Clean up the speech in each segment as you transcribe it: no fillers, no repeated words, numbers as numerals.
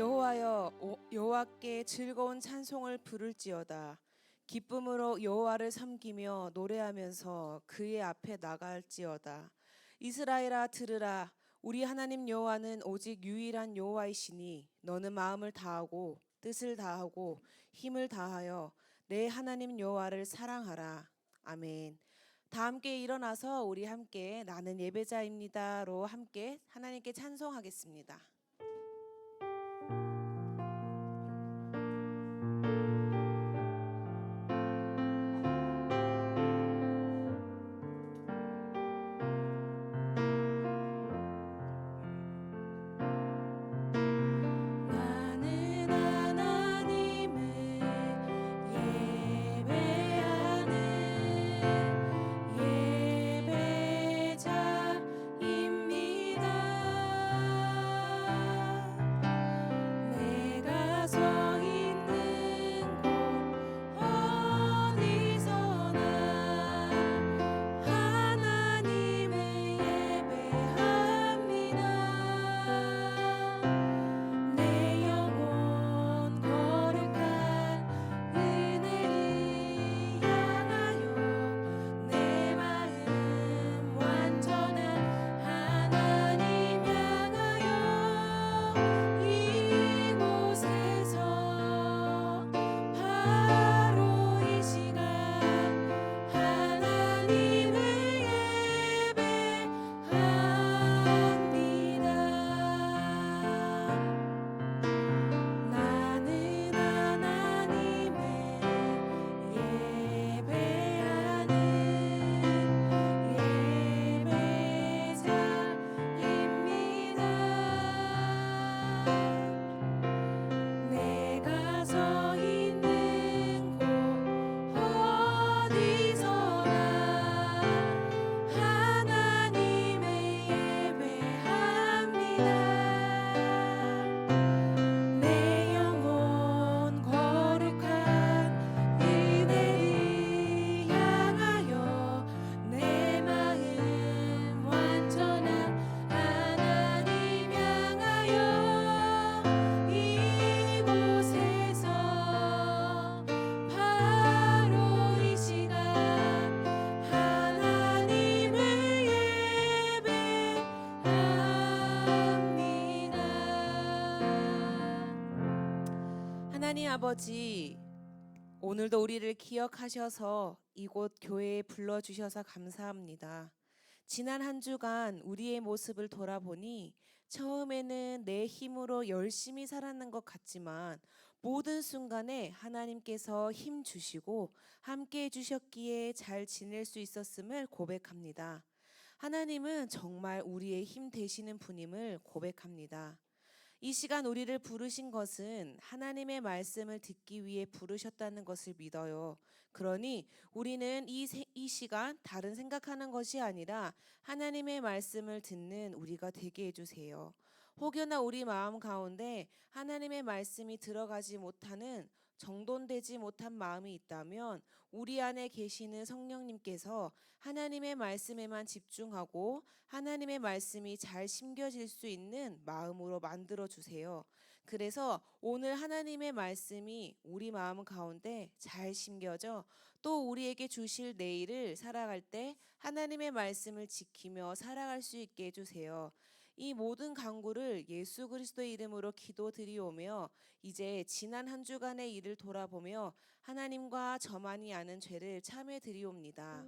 여호와께 즐거운 찬송을 부를지어다. 기쁨으로 여호와를 섬기며 노래하면서 그의 앞에 나갈지어다. 이스라엘아 들으라. 우리 하나님 여호와는 오직 유일한 여호와이시니 너는 마음을 다하고 뜻을 다하고 힘을 다하여 내 하나님 여호와를 사랑하라. 아멘. 다 함께 일어나서 우리 함께 나는 예배자입니다로 함께 하나님께 찬송하겠습니다. 하나님 아버지, 오늘도 우리를 기억하셔서 이곳 교회에 불러주셔서 감사합니다. 지난 한 주간 우리의 모습을 돌아보니 처음에는 내 힘으로 열심히 살았는 것 같지만 모든 순간에 하나님께서 힘 주시고 함께 해주셨기에 잘 지낼 수 있었음을 고백합니다. 하나님은 정말 우리의 힘 되시는 분임을 고백합니다. 이 시간 우리를 부르신 것은 하나님의 말씀을 듣기 위해 부르셨다는 것을 믿어요. 그러니 우리는 이 시간 다른 생각하는 것이 아니라 하나님의 말씀을 듣는 우리가 되게 해주세요. 혹여나 우리 마음 가운데 하나님의 말씀이 들어가지 못하는 정돈되지 못한 마음이 있다면 우리 안에 계시는 성령님께서 하나님의 말씀에만 집중하고 하나님의 말씀이 잘 심겨질 수 있는 마음으로 만들어 주세요. 그래서 오늘 하나님의 말씀이 우리 마음 가운데 잘 심겨져 또 우리에게 주실 내일을 살아갈 때 하나님의 말씀을 지키며 살아갈 수 있게 해주세요. 이 모든 간구를 예수 그리스도의 이름으로 기도드리오며 이제 지난 한 주간의 일을 돌아보며 하나님과 저만이 아는 죄를 참회드리옵니다.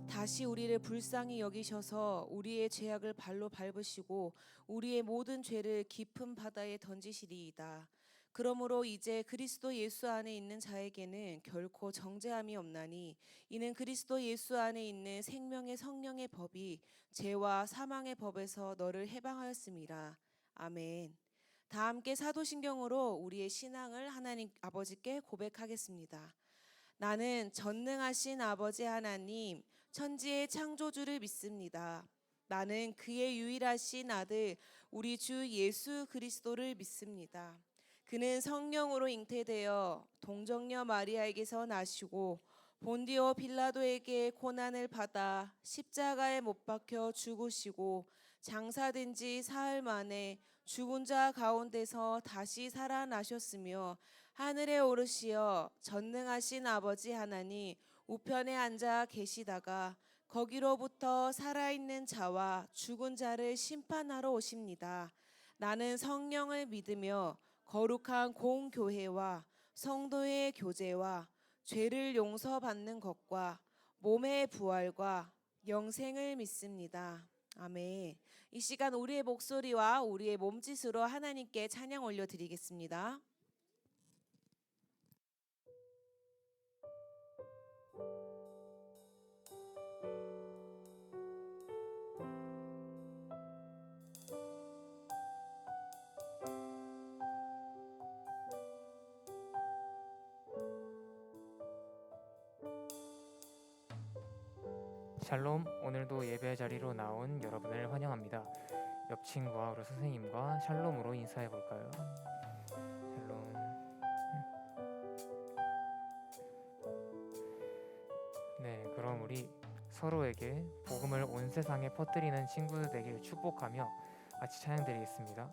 다시 우리를 불쌍히 여기셔서 우리의 죄악을 발로 밟으시고 우리의 모든 죄를 깊은 바다에 던지시리이다. 그러므로 이제 그리스도 예수 안에 있는 자에게는 결코 정죄함이 없나니 이는 그리스도 예수 안에 있는 생명의 성령의 법이 죄와 사망의 법에서 너를 해방하였음이라. 아멘. 다 함께 사도신경으로 우리의 신앙을 하나님 아버지께 고백하겠습니다. 나는 전능하신 아버지 하나님, 천지의 창조주를 믿습니다. 나는 그의 유일하신 아들, 우리 주 예수 그리스도를 믿습니다. 그는 성령으로 잉태되어 동정녀 마리아에게서 나시고 본디오 빌라도에게 고난을 받아 십자가에 못 박혀 죽으시고 장사된 지 사흘 만에 죽은 자 가운데서 다시 살아나셨으며 하늘에 오르시어 전능하신 아버지 하나님 우편에 앉아 계시다가 거기로부터 살아있는 자와 죽은 자를 심판하러 오십니다. 나는 성령을 믿으며 거룩한 공교회와 성도의 교제와 죄를 용서받는 것과 몸의 부활과 영생을 믿습니다. 아멘. 이 시간 우리의 목소리와 우리의 몸짓으로 하나님께 찬양 올려드리겠습니다. 샬롬, 오늘도 예배 자리로 나온 여러분을 환영합니다. 옆 친구와 우리 선생님과 샬롬으로 인사해 볼까요? 샬롬. 네, 그럼 우리 서로에게 복음을 온 세상에 퍼뜨리는 친구들 되길 축복하며 같이 찬양 드리겠습니다.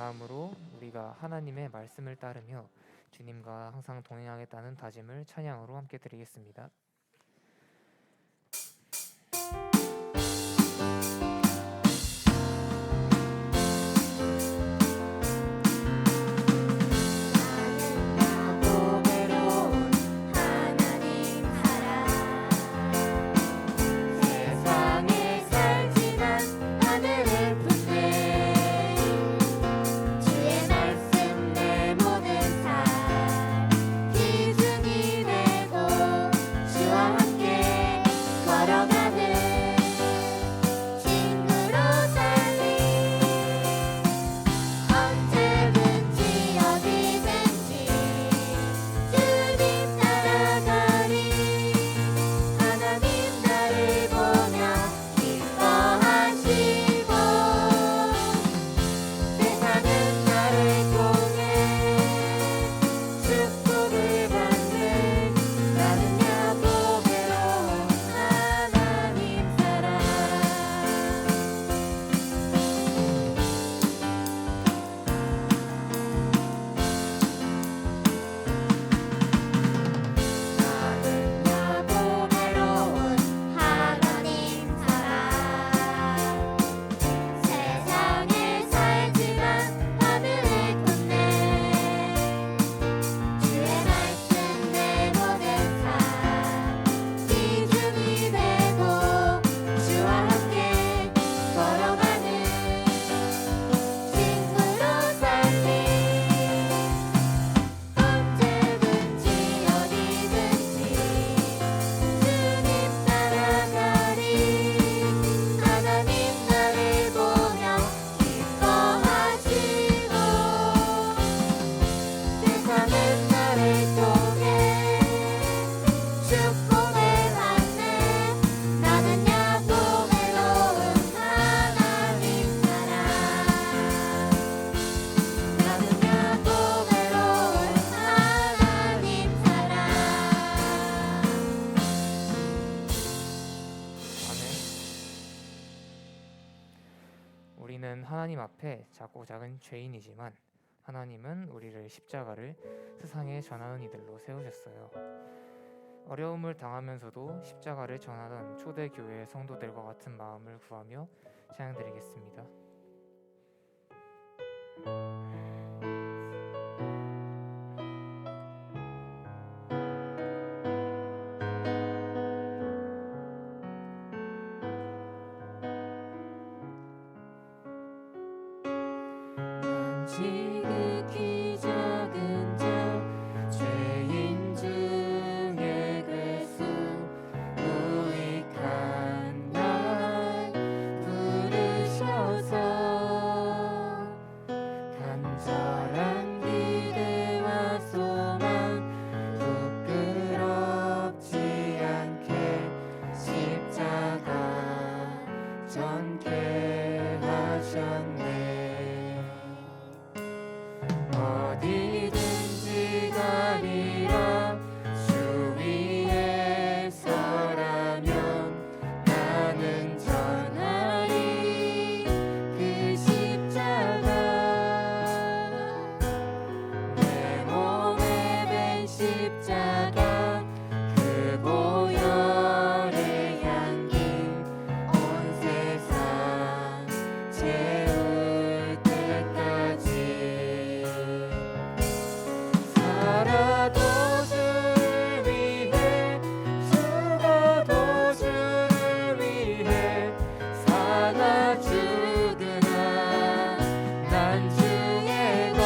다음으로 우리가 하나님의 말씀을 따르며 주님과 항상 동행하겠다는 다짐을 찬양으로 함께 드리겠습니다. 주의 우리는 하나님 앞에 작고 작은 죄인이지만 하나님은 우리를 십자가를 세상에 전하는 이들로 세우셨어요. 어려움을 당하면서도 십자가를 전하던 초대교회 성도들과 같은 마음을 구하며 찬양드리겠습니다. 지극히 작은 자 죄인 중에 괴수 무익한 날 부르셔서 간절한 기대와 소망 부끄럽지 않게 십자가 전케 하셨네. 어디든지 가리라 주 위에 서라면 나는 전하리 그 십자가. 내 몸에 밴 십자가 그 보혈의 향기 온 세상 채울 때까지 살아도 주를 위해 죽어도 주를 위해 사나 죽으나 난 주의 것.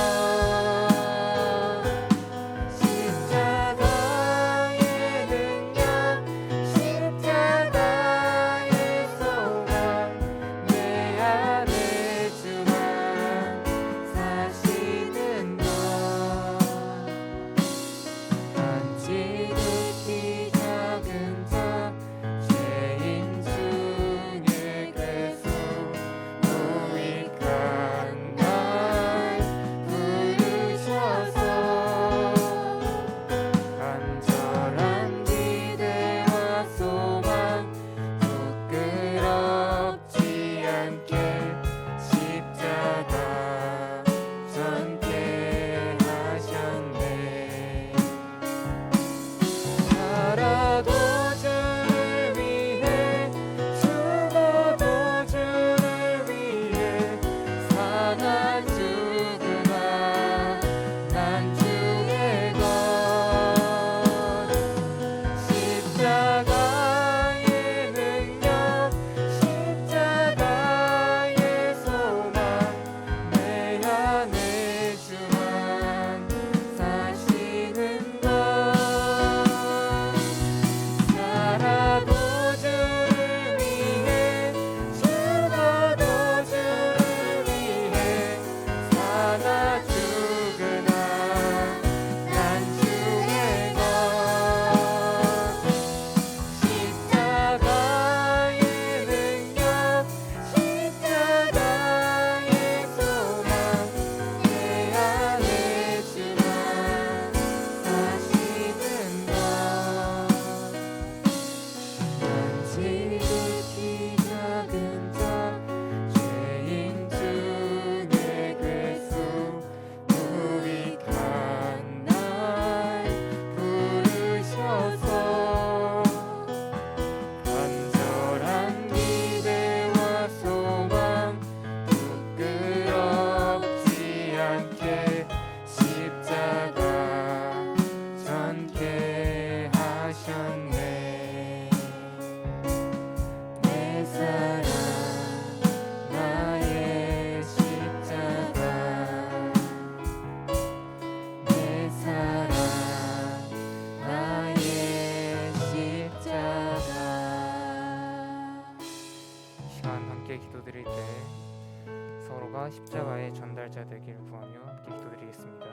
십자가의 능력 십자가의 소망 내 안에 주만 사시는 것. 난 지극히 작은 자 죄인 중에 괴수 무익한 날 부르셔서 간절한 기대와 소망 부끄럽지 않게 십자가 전케 하셨네. 살아도 주를 위해 죽어도 주를 위해 사나 죽으나 난 주의 것. 십자가의 능력 십자가의 소망 내 안에 주만 사시는 것. 살아도 주를 위해 죽어도 주를 위해 사나 죽으나 난 주의 것. 십자가의 능력 십자가의 소망 내 안에 주만 사시는 것. 난 지극히 작은 자 죄인 중에 괴수 무익한 날 부르셔서 간절한 기대와 소망 부끄럽지 않게 십자가 전케 하셨네. 내 사랑 나의 십자가 내 사랑 나의 십자가. 이 시간 함께 기도드릴 때 서로가 십자가의 전달자 되기를 구하며 함께 기도드리겠습니다.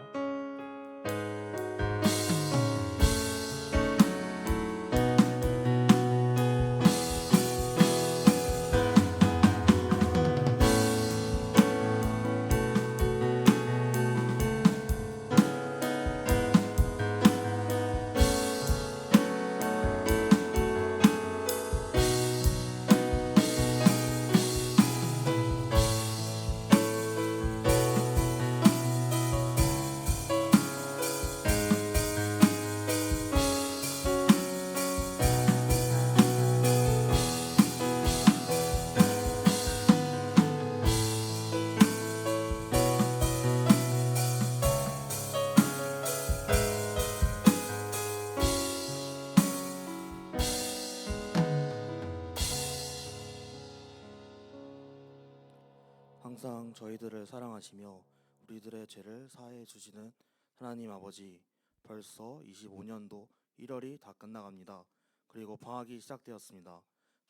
항상 저희들을 사랑하시며 우리들의 죄를 사해 주시는 하나님 아버지, 벌써 25년도 1월이 다 끝나갑니다. 그리고 방학이 시작되었습니다.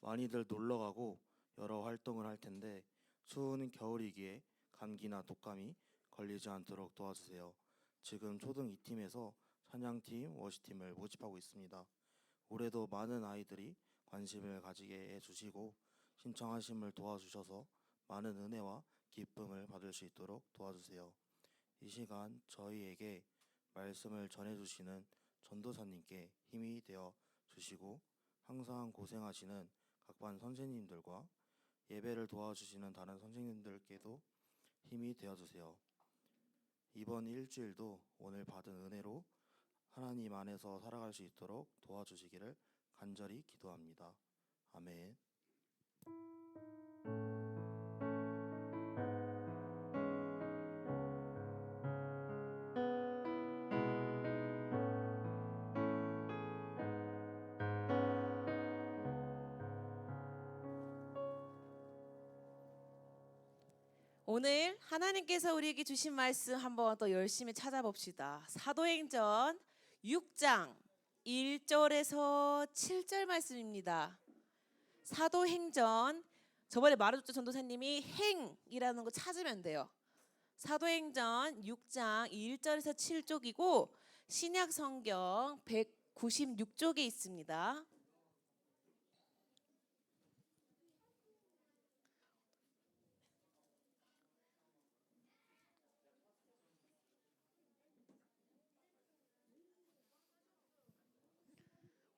많이들 놀러 가고 여러 활동을 할 텐데 추운 겨울이기에 감기나 독감이 걸리지 않도록 도와주세요. 지금 초등 2팀에서 찬양팀, 워시팀을 모집하고 있습니다. 올해도 많은 아이들이 관심을 가지게 해주시고 신청하심을 도와주셔서 많은 은혜와 기쁨을 받을 수 있도록 도와주세요. 이 시간 저희에게 말씀을 전해주시는 전도사님께 힘이 되어 주시고 항상 고생하시는 각 반 선생님들과 예배를 도와주시는 다른 선생님들께도 힘이 되어 주세요. 이번 일주일도 오늘 받은 은혜로 하나님 안에서 살아갈 수 있도록 도와주시기를 간절히 기도합니다. 아멘. 오늘 하나님께서 우리에게 주신 말씀 한번 또 열심히 찾아봅시다. 사도행전 6장 1절에서 7절 말씀입니다. 사도행전, 저번에 말해줬죠 전도사님이 행이라는 거 찾으면 돼요. 사도행전 6장 1절에서 7쪽이고 신약 성경 196쪽에 있습니다.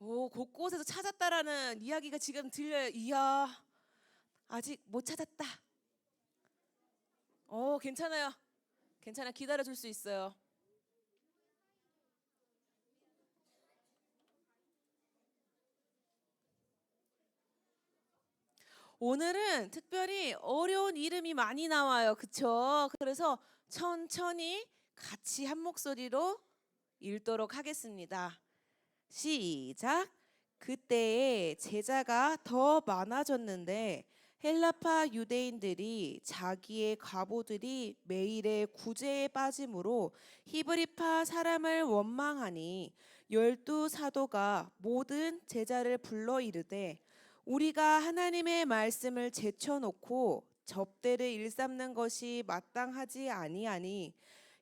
오, 곳곳에서 찾았다라는 이야기가 지금 들려요. 이야, 아직 못 찾았다. 괜찮아요. 괜찮아, 기다려줄 수 있어요. 오늘은 특별히 어려운 이름이 많이 나와요. 그쵸? 그래서 천천히 같이 한 목소리로 읽도록 하겠습니다. 시작. 그때에 제자가 더 많아졌는데 헬라파 유대인들이 자기의 과부들이 매일의 구제에 빠짐으로 히브리파 사람을 원망하니 12 사도가 모든 제자를 불러 이르되 우리가 하나님의 말씀을 제쳐놓고 접대를 일삼는 것이 마땅하지 아니하니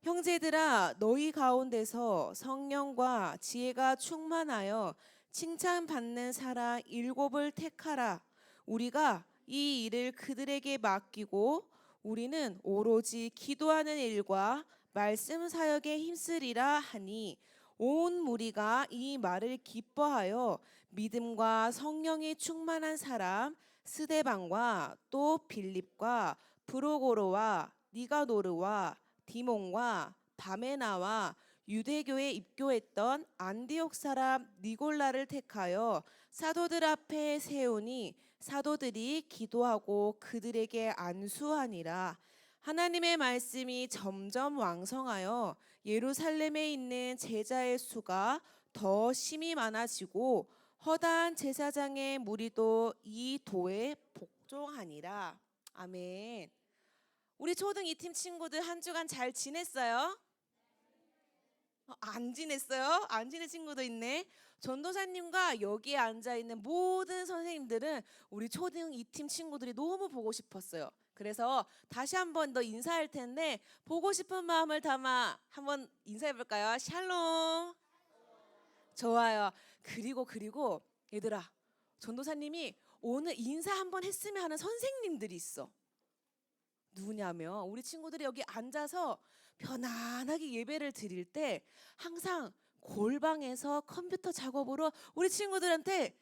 형제들아 너희 가운데서 성령과 지혜가 충만하여 칭찬받는 사람 7을 택하라. 우리가 이 일을 그들에게 맡기고 우리는 오로지 기도하는 일과 말씀 사역에 힘쓰리라 하니 온 무리가 이 말을 기뻐하여 믿음과 성령이 충만한 사람 스데반과 또 빌립과 브로고로와 니가노르와 디몬과 바메나와 유대교에 입교했던 안디옥 사람 니골라를 택하여 사도들 앞에 세우니 사도들이 기도하고 그들에게 안수하니라. 하나님의 말씀이 점점 왕성하여 예루살렘에 있는 제자의 수가 더 심히 많아지고 허다한 제사장의 무리도 이 도에 복종하니라. 아멘. 우리 초등 2팀 친구들 한 주간 잘 지냈어요? 안 지냈어요? 안 지낸 친구도 있네. 전도사님과 여기에 앉아있는 모든 선생님들은 우리 초등 2팀 친구들이 너무 보고 싶었어요. 그래서 다시 한번 더 인사할 텐데 보고 싶은 마음을 담아 한번 인사해 볼까요? 샬롬. 좋아요. 그리고 얘들아, 전도사님이 오늘 인사 한번 했으면 하는 선생님들이 있어. 누구냐면 우리 친구들이 여기 앉아서 편안하게 예배를 드릴 때 항상 골방에서 컴퓨터 작업으로 우리 친구들한테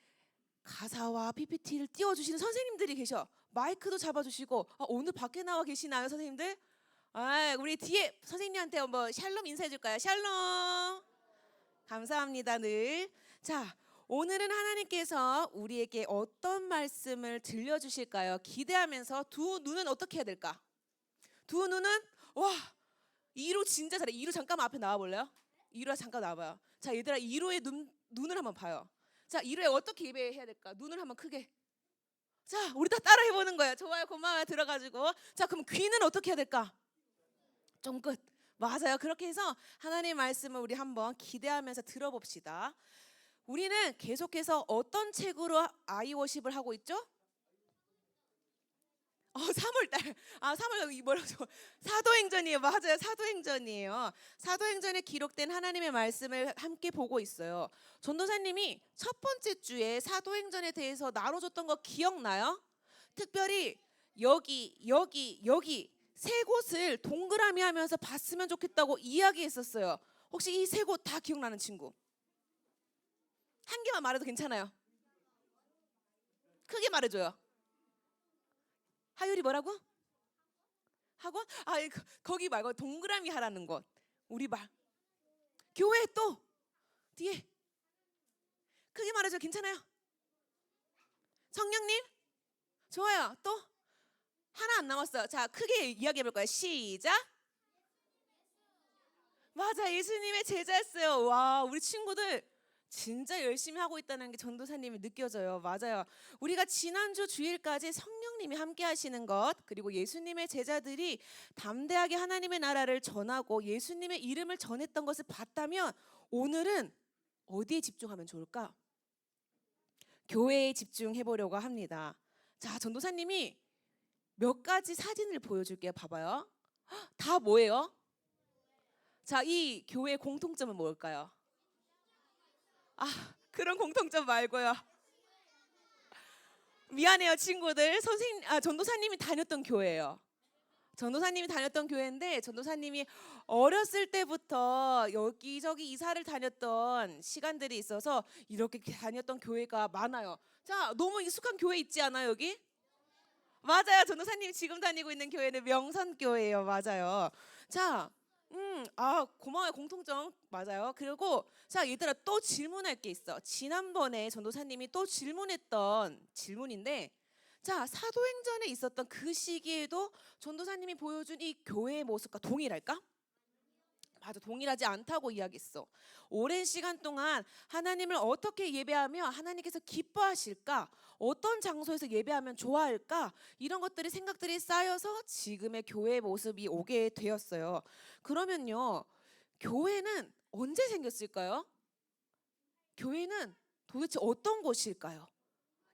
가사와 PPT를 띄워주시는 선생님들이 계셔. 마이크도 잡아주시고 오늘 밖에 나와 계시나요 선생님들? 우리 뒤에 선생님한테 한번 샬롬 인사해줄까요? 샬롬. 감사합니다 늘. 자, 오늘은 하나님께서 우리에게 어떤 말씀을 들려주실까요? 기대하면서 두 눈은 어떻게 해야 될까? 두 눈은 이루 진짜 잘해. 이루 잠깐만 앞에 나와볼래요? 이루야 잠깐 나와봐요. 자 얘들아 이루의 눈을 한번 봐요. 자 이루야 어떻게 예배해야 될까? 눈을 한번 크게. 자, 우리 다 따라 해보는 거예요. 좋아요, 고마워요. 들어가지고. 자, 그럼 귀는 어떻게 해야 될까? 쫑긋. 맞아요. 그렇게 해서 하나님의 말씀을 우리 한번 기대하면서 들어봅시다. 우리는 계속해서 어떤 책으로 아이워십을 하고 있죠? 3월달. 3월 이 뭐라고 사도행전이에요. 맞아요. 사도행전이에요. 사도행전에 기록된 하나님의 말씀을 함께 보고 있어요. 전도사님이 첫 번째 주에 사도행전에 대해서 나눠줬던 거 기억나요? 특별히 여기 세 곳을 동그라미 하면서 봤으면 좋겠다고 이야기했었어요. 혹시 이 세 곳 다 기억나는 친구? 한 개만 말해도 괜찮아요. 크게 말해줘요. 하율이 뭐라고? 학원? 거기 말고 동그라미 하라는 것. 우리 말. 교회 또 뒤에 크게 말해줘. 괜찮아요? 성령님? 좋아요. 또 하나 안 남았어요. 자, 크게 이야기해 볼 거예요. 시작. 맞아, 예수님의 제자였어요. 와, 우리 친구들 진짜 열심히 하고 있다는 게 전도사님이 느껴져요. 맞아요. 우리가 지난주 주일까지 성령님이 함께 하시는 것, 그리고 예수님의 제자들이 담대하게 하나님의 나라를 전하고 예수님의 이름을 전했던 것을 봤다면, 오늘은 어디에 집중하면 좋을까? 교회에 집중해 보려고 합니다. 자, 전도사님이 몇 가지 사진을 보여줄게요. 봐봐요. 다 뭐예요? 자, 이 교회의 공통점은 뭘까요? 그런 공통점 말고요. 미안해요, 친구들. 전도사님이 다녔던 교회예요. 전도사님이 다녔던 교회인데, 전도사님이 어렸을 때부터 여기저기 이사를 다녔던 시간들이 있어서 이렇게 다녔던 교회가 많아요. 자, 너무 익숙한 교회 있지 않아요, 여기? 맞아요. 전도사님이 지금 다니고 있는 교회는 명선교회예요. 맞아요. 자, 고마워요. 공통점 맞아요. 그리고 자, 얘들아, 또 질문할 게 있어. 지난번에 전도사님이 또 질문했던 질문인데, 자, 사도행전에 있었던 그 시기에도 전도사님이 보여준 이 교회의 모습과 동일할까? 맞아, 동일하지 않다고 이야기했어. 오랜 시간 동안 하나님을 어떻게 예배하며 하나님께서 기뻐하실까? 어떤 장소에서 예배하면 좋아할까? 이런 것들이 생각들이 쌓여서 지금의 교회의 모습이 오게 되었어요. 그러면요, 교회는 언제 생겼을까요? 교회는 도대체 어떤 곳일까요?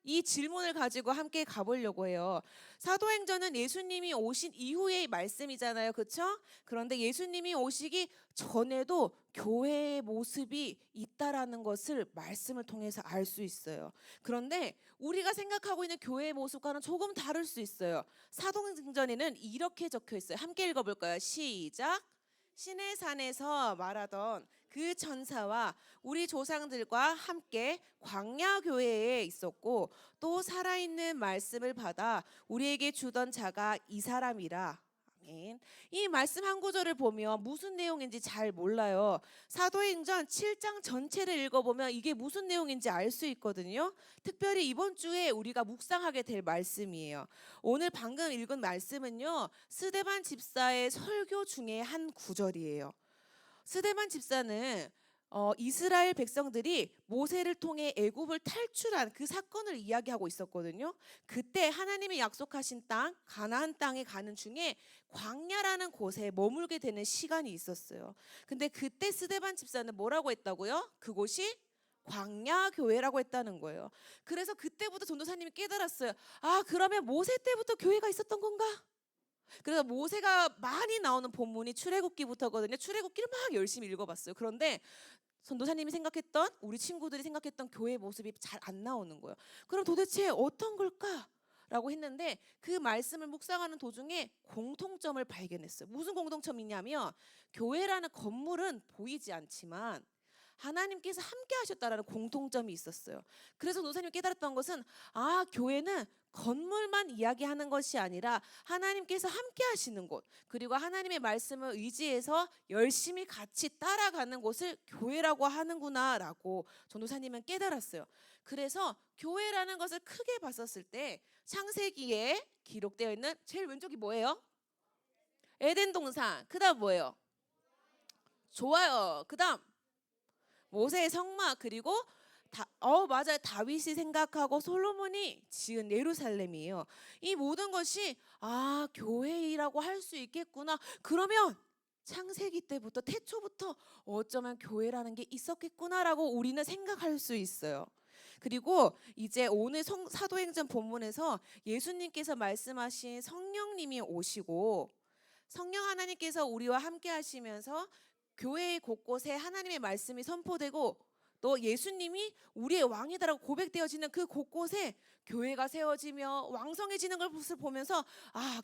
이 질문을 가지고 함께 가보려고 해요. 사도행전은 예수님이 오신 이후의 말씀이잖아요. 그렇죠? 그런데 예수님이 오시기 전에도 교회의 모습이 있다라는 것을 말씀을 통해서 알 수 있어요. 그런데 우리가 생각하고 있는 교회의 모습과는 조금 다를 수 있어요. 사도행전에는 이렇게 적혀 있어요. 함께 읽어볼까요? 시작. 시내산에서 말하던 그 천사와 우리 조상들과 함께 광야 교회에 있었고, 또 살아있는 말씀을 받아 우리에게 주던 자가 이 사람이라. 아멘. 이 말씀 한 구절을 보면 무슨 내용인지 잘 몰라요. 사도행전 7장 전체를 읽어보면 이게 무슨 내용인지 알 수 있거든요. 특별히 이번 주에 우리가 묵상하게 될 말씀이에요. 오늘 방금 읽은 말씀은요, 스데반 집사의 설교 중에 한 구절이에요. 스데반 집사는 이스라엘 백성들이 모세를 통해 애굽을 탈출한 그 사건을 이야기하고 있었거든요. 그때 하나님이 약속하신 땅 가나안 땅에 가는 중에 광야라는 곳에 머물게 되는 시간이 있었어요. 근데 그때 스데반 집사는 뭐라고 했다고요? 그곳이 광야 교회라고 했다는 거예요. 그래서 그때부터 전도사님이 깨달았어요. 그러면 모세 때부터 교회가 있었던 건가? 그래서 모세가 많이 나오는 본문이 출애굽기부터거든요. 출애굽기를 막 열심히 읽어봤어요. 그런데 전도사님이 생각했던, 우리 친구들이 생각했던 교회의 모습이 잘 안 나오는 거예요. 그럼 도대체 어떤 걸까? 라고 했는데, 그 말씀을 묵상하는 도중에 공통점을 발견했어요. 무슨 공통점이냐면, 교회라는 건물은 보이지 않지만 하나님께서 함께 하셨다라는 공통점이 있었어요. 그래서 노사님이 깨달았던 것은, 교회는 건물만 이야기하는 것이 아니라 하나님께서 함께 하시는 곳, 그리고 하나님의 말씀을 의지해서 열심히 같이 따라가는 곳을 교회라고 하는구나라고 전도사님은 깨달았어요. 그래서 교회라는 것을 크게 봤었을 때, 창세기에 기록되어 있는 제일 왼쪽이 뭐예요? 에덴 동산. 그다음 뭐예요? 좋아요. 그다음 모세의 성막, 그리고 맞아요. 다윗이 생각하고 솔로몬이 지은 예루살렘이에요. 이 모든 것이 교회라고 할 수 있겠구나. 그러면 창세기 때부터 태초부터 어쩌면 교회라는 게 있었겠구나라고 우리는 생각할 수 있어요. 그리고 이제 오늘 사도행전 본문에서 예수님께서 말씀하신 성령님이 오시고 성령 하나님께서 우리와 함께 하시면서 교회 곳곳에 하나님의 말씀이 선포되고 또 예수님이 우리의 왕이다라고 고백되어지는 그 곳곳에 교회가 세워지며 왕성해지는 걸 보면서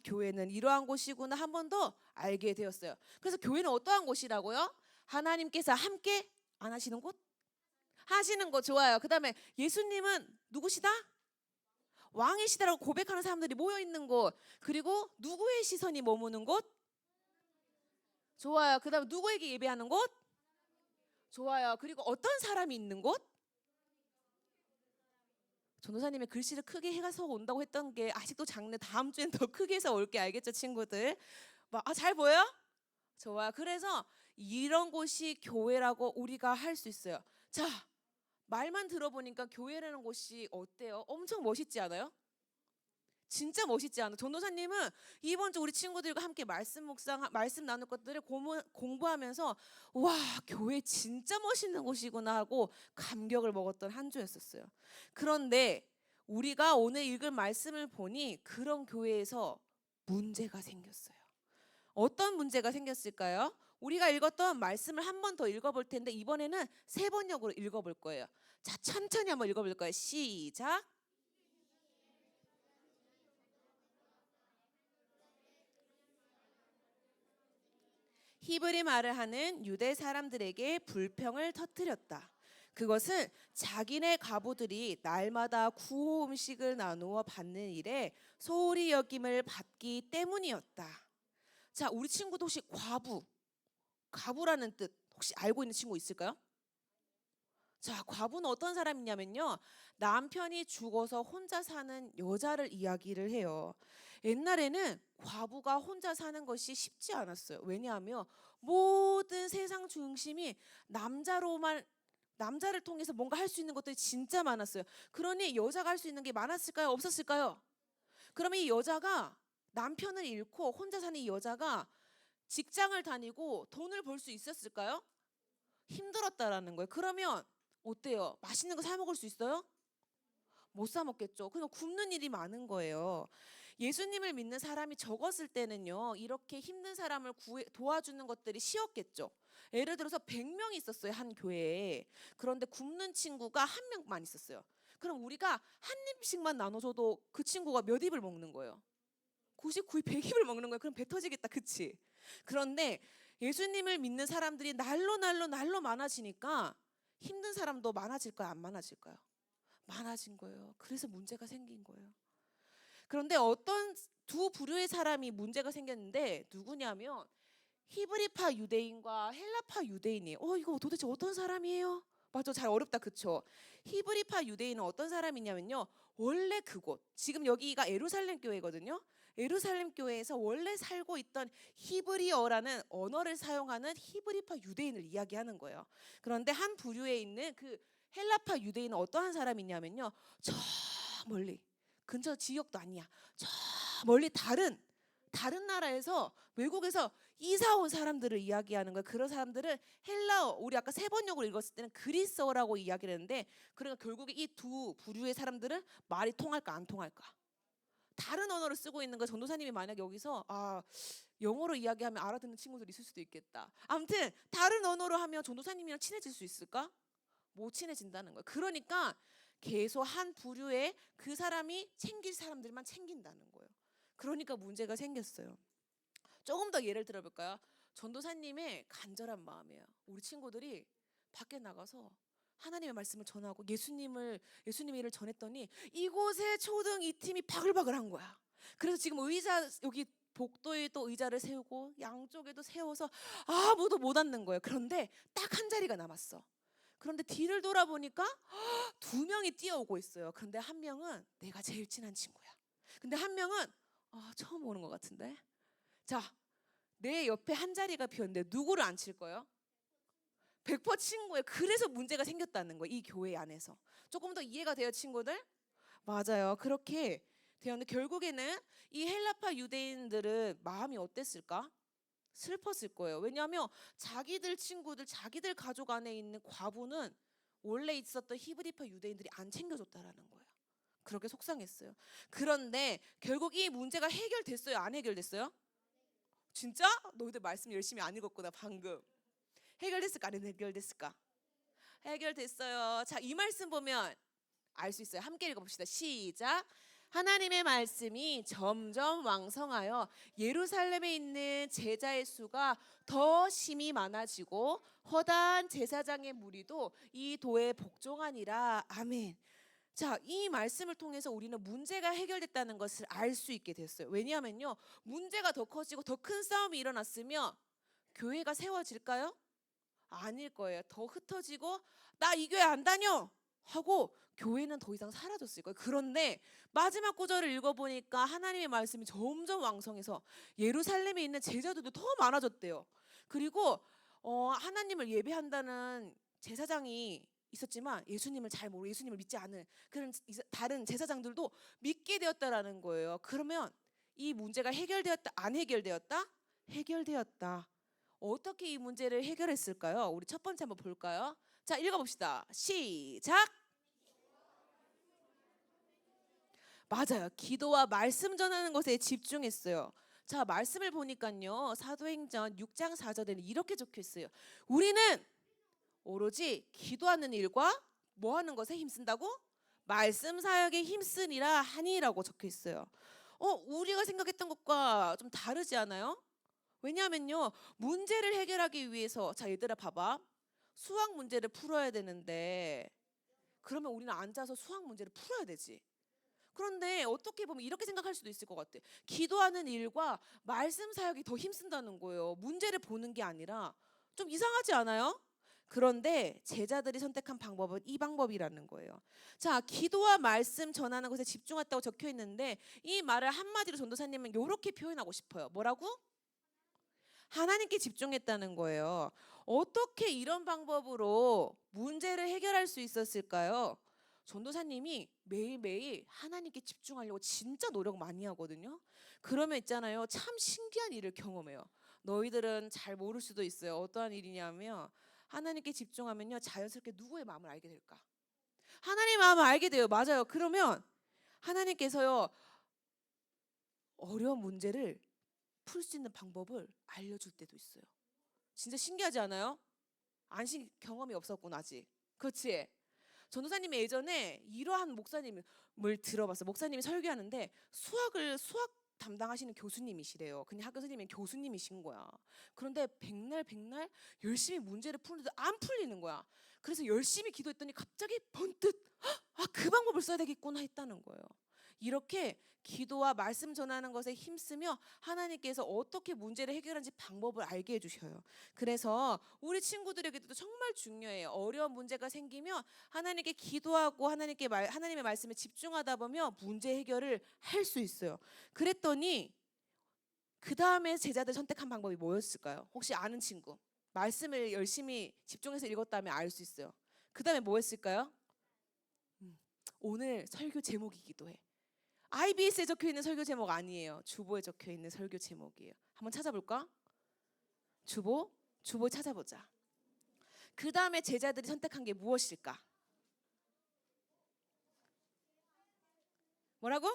교회는 이러한 곳이구나 한 번 더 알게 되었어요. 그래서 교회는 어떠한 곳이라고요? 하나님께서 함께 안 하시는 곳? 하시는 거 좋아요. 그 다음에 예수님은 누구시다? 왕이시다라고 고백하는 사람들이 모여 있는 곳. 그리고 누구의 시선이 머무는 곳? 좋아요. 그 다음에 누구에게 예배하는 곳? 좋아요. 그리고 어떤 사람이 있는 곳? 전도사님의 글씨를 크게 해서 온다고 했던 게 아직도 작네. 다음 주엔 더 크게 해서 올게. 알겠죠, 친구들? 잘 보여요? 좋아요. 그래서 이런 곳이 교회라고 우리가 할 수 있어요. 자, 말만 들어보니까 교회라는 곳이 어때요? 엄청 멋있지 않아요? 진짜 멋있지 않아요? 전도사님은 이번 주 우리 친구들과 함께 말씀 나눌 것들을 공부하면서 와, 교회 진짜 멋있는 곳이구나 하고 감격을 먹었던 한 주였었어요. 그런데 우리가 오늘 읽은 말씀을 보니 그런 교회에서 문제가 생겼어요. 어떤 문제가 생겼을까요? 우리가 읽었던 말씀을 한 번 더 읽어볼 텐데 이번에는 3번역으로 읽어볼 거예요. 자, 천천히 한번 읽어볼 거예요. 시작. 히브리 말을 하는 유대 사람들에게 불평을 터뜨렸다. 그것은 자기네 가부들이 날마다 구호 음식을 나누어 받는 일에 소홀히 여김을 받기 때문이었다. 자, 우리 친구도 혹시 과부라는 뜻 혹시 알고 있는 친구 있을까요? 자, 과부는 어떤 사람이냐면요, 남편이 죽어서 혼자 사는 여자를 이야기를 해요. 옛날에는 과부가 혼자 사는 것이 쉽지 않았어요. 왜냐하면 모든 세상 중심이 남자를 통해서 뭔가 할 수 있는 것들이 진짜 많았어요. 그러니 여자가 할 수 있는 게 많았을까요? 없었을까요? 그러면 이 여자가 남편을 잃고 혼자 사는 이 여자가 직장을 다니고 돈을 벌 수 있었을까요? 힘들었다라는 거예요. 그러면 어때요? 맛있는 거 사 먹을 수 있어요? 못 사 먹겠죠. 그냥 굶는 일이 많은 거예요. 예수님을 믿는 사람이 적었을 때는요, 이렇게 힘든 사람을 도와주는 것들이 쉬웠겠죠. 예를 들어서 100명이 있었어요, 한 교회에. 그런데 굶는 친구가 한 명만 있었어요. 그럼 우리가 한 입씩만 나눠줘도 그 친구가 몇 입을 먹는 거예요? 99입, 100입을 먹는 거예요. 그럼 배 터지겠다, 그치? 그런데 예수님을 믿는 사람들이 날로 많아지니까 힘든 사람도 많아질까요? 안 많아질까요? 많아진 거예요. 그래서 문제가 생긴 거예요. 그런데 어떤 두 부류의 사람이 문제가 생겼는데 누구냐면 히브리파 유대인과 헬라파 유대인이에요. 이거 도대체 어떤 사람이에요? 맞죠? 잘 어렵다, 그쵸? 히브리파 유대인은 어떤 사람이냐면요, 원래 그곳, 지금 여기가 예루살렘 교회거든요. 예루살렘 교회에서 원래 살고 있던 히브리어라는 언어를 사용하는 히브리파 유대인을 이야기하는 거예요. 그런데 한 부류에 있는 그 헬라파 유대인은 어떠한 사람이냐면요, 저 멀리, 근처 지역도 아니야, 저 멀리 다른 나라에서, 외국에서 이사 온 사람들을 이야기하는 거예요. 그런 사람들은 헬라어, 우리 아까 3번역으로 읽었을 때는 그리스어라고 이야기를 했는데, 그러니까 결국에 이 두 부류의 사람들은 말이 통할까 안 통할까, 다른 언어를 쓰고 있는 거. 전도사님이 만약 여기서 영어로 이야기하면 알아듣는 친구들 있을 수도 있겠다. 아무튼 다른 언어로 하면 전도사님이랑 친해질 수 있을까? 못 친해진다는 거예요. 그러니까 계속 한 부류의 그 사람이 챙길 사람들만 챙긴다는 거예요. 그러니까 문제가 생겼어요. 조금 더 예를 들어볼까요? 전도사님의 간절한 마음이에요. 우리 친구들이 밖에 나가서 하나님의 말씀을 전하고 예수님의 일을 전했더니 이곳에 초등 2팀이 바글바글한 거야. 그래서 지금 여기 복도에 또 의자를 세우고 양쪽에도 세워서 아무도 못 앉는 거예요. 그런데 딱 한 자리가 남았어. 그런데 뒤를 돌아보니까 2명이 뛰어오고 있어요. 그런데 한 명은 내가 제일 친한 친구야. 근데 한 명은 처음 오는 것 같은데. 자, 내 옆에 한 자리가 비었는데 누구를 앉힐 거예요? 100% 친구예요. 그래서 문제가 생겼다는 거예요. 이 교회 안에서. 조금 더 이해가 돼요, 친구들? 맞아요. 그렇게 되었는데 결국에는 이 헬라파 유대인들은 마음이 어땠을까? 슬펐을 거예요. 왜냐하면 자기들 친구들, 자기들 가족 안에 있는 과부는 원래 있었던 히브리파 유대인들이 안 챙겨줬다라는 거예요. 그렇게 속상했어요. 그런데 결국 이 문제가 해결됐어요? 안 해결됐어요? 진짜? 너희들 말씀 열심히 안 읽었구나 방금. 해결됐을까? 안 해결됐을까? 해결됐어요. 자, 이 말씀 보면 알 수 있어요. 함께 읽어봅시다. 시작. 하나님의 말씀이 점점 왕성하여 예루살렘에 있는 제자의 수가 더 심히 많아지고 허다한 제사장의 무리도 이 도에 복종하니라. 아멘. 자, 이 말씀을 통해서 우리는 문제가 해결됐다는 것을 알 수 있게 됐어요. 왜냐하면요, 문제가 더 커지고 더 큰 싸움이 일어났으면 교회가 세워질까요? 아닐 거예요. 더 흩어지고 나 이 교회 안 다녀 하고 교회는 더 이상 사라졌을 거예요. 그런데 마지막 구절을 읽어보니까 하나님의 말씀이 점점 왕성해서 예루살렘에 있는 제자들도 더 많아졌대요. 그리고 하나님을 예배한다는 제사장이 있었지만 예수님을 잘 모르고 예수님을 믿지 않은 그런 다른 제사장들도 믿게 되었다라는 거예요. 그러면 이 문제가 해결되었다, 안 해결되었다? 해결되었다. 어떻게 이 문제를 해결했을까요? 우리 첫 번째 한번 볼까요? 자, 읽어봅시다. 시작. 맞아요. 기도와 말씀 전하는 것에 집중했어요. 자, 말씀을 보니까요, 사도행전 6장 4절에는 이렇게 적혀 있어요. 우리는 오로지 기도하는 일과 뭐 하는 것에 힘쓴다고? 말씀 사역에 힘쓰니라 하니라고 적혀 있어요. 우리가 생각했던 것과 좀 다르지 않아요? 왜냐하면요, 문제를 해결하기 위해서, 자, 얘들아 봐봐. 수학 문제를 풀어야 되는데 그러면 우리는 앉아서 수학 문제를 풀어야 되지. 그런데 어떻게 보면 이렇게 생각할 수도 있을 것 같아. 기도하는 일과 말씀 사역이 더 힘쓴다는 거예요. 문제를 보는 게 아니라. 좀 이상하지 않아요? 그런데 제자들이 선택한 방법은 이 방법이라는 거예요. 자, 기도와 말씀 전하는 것에 집중했다고 적혀 있는데 이 말을 한마디로 전도사님은 이렇게 표현하고 싶어요. 뭐라고? 하나님께 집중했다는 거예요. 어떻게 이런 방법으로 문제를 해결할 수 있었을까요? 전도사님이 매일매일 하나님께 집중하려고 진짜 노력 많이 하거든요. 그러면 있잖아요, 참 신기한 일을 경험해요. 너희들은 잘 모를 수도 있어요. 어떠한 일이냐면 하나님께 집중하면요, 자연스럽게 누구의 마음을 알게 될까? 하나님의 마음을 알게 돼요. 맞아요. 그러면 하나님께서요, 어려운 문제를 풀 수 있는 방법을 알려줄 때도 있어요. 진짜 신기하지 않아요? 경험이 없었구나 아직. 그렇지? 전도사님이 예전에 이러한 목사님을 들어봤어요. 목사님이 설교하는데 수학 담당하시는 교수님이시래요. 그냥 학교 선생님이 교수님이신 거야. 그런데 백날 열심히 문제를 푸는데도 안 풀리는 거야. 그래서 열심히 기도했더니 갑자기 번뜩 그 방법을 써야 되겠구나 했다는 거예요. 이렇게 기도와 말씀 전하는 것에 힘쓰며 하나님께서 어떻게 문제를 해결하는지 방법을 알게 해주셔요. 그래서 우리 친구들에게도 정말 중요해요. 어려운 문제가 생기면 하나님께 기도하고 하나님의 말씀에 집중하다 보면 문제 해결을 할 수 있어요. 그랬더니 그 다음에 제자들 선택한 방법이 뭐였을까요? 혹시 아는 친구? 말씀을 열심히 집중해서 읽었다면 알 수 있어요. 그 다음에 뭐 했을까요? 오늘 설교 제목이기도 해. IBS에 적혀 있는 설교 제목 아니에요. 주보에 적혀 있는 설교 제목이에요. 한번 찾아볼까? 주보 찾아보자. 그 다음에 제자들이 선택한 게 무엇일까? 뭐라고?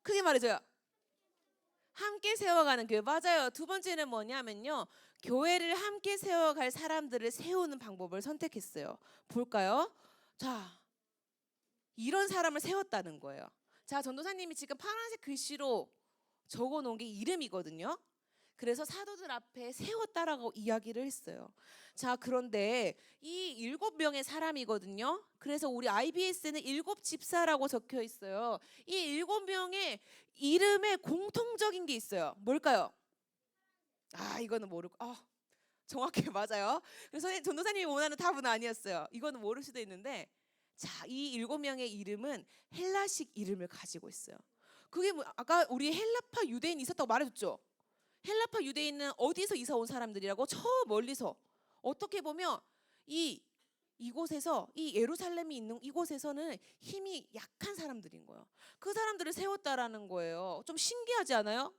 크게 말해줘요. 함께 세워가는 교회. 맞아요. 두 번째는 뭐냐면요, 교회를 함께 세워갈 사람들을 세우는 방법을 선택했어요. 볼까요? 자, 이런 사람을 세웠다는 거예요. 자, 전도사님이 지금 파란색 글씨로 적어놓은 게 이름이거든요. 그래서 사도들 앞에 세웠다라고 이야기를 했어요. 자, 그런데 이 7명의 사람이거든요. 그래서 우리 IBS는 7집사라고 적혀 있어요. 이 7명의 이름에 공통적인 게 있어요. 뭘까요? 이거는 모르고 정확히 맞아요. 그래서 전도사님이 원하는 답은 아니었어요. 이거는 모를 수도 있는데, 자, 이 7명의 이름은 헬라식 이름을 가지고 있어요. 그게 아까 우리 헬라파 유대인이 있었다고 말해줬죠. 헬라파 유대인은 어디서 이사 온 사람들이라고? 저 멀리서 어떻게 보면 이곳에서 이 예루살렘이 있는 이곳에서는 힘이 약한 사람들인 거예요. 그 사람들을 세웠다라는 거예요. 좀 신기하지 않아요?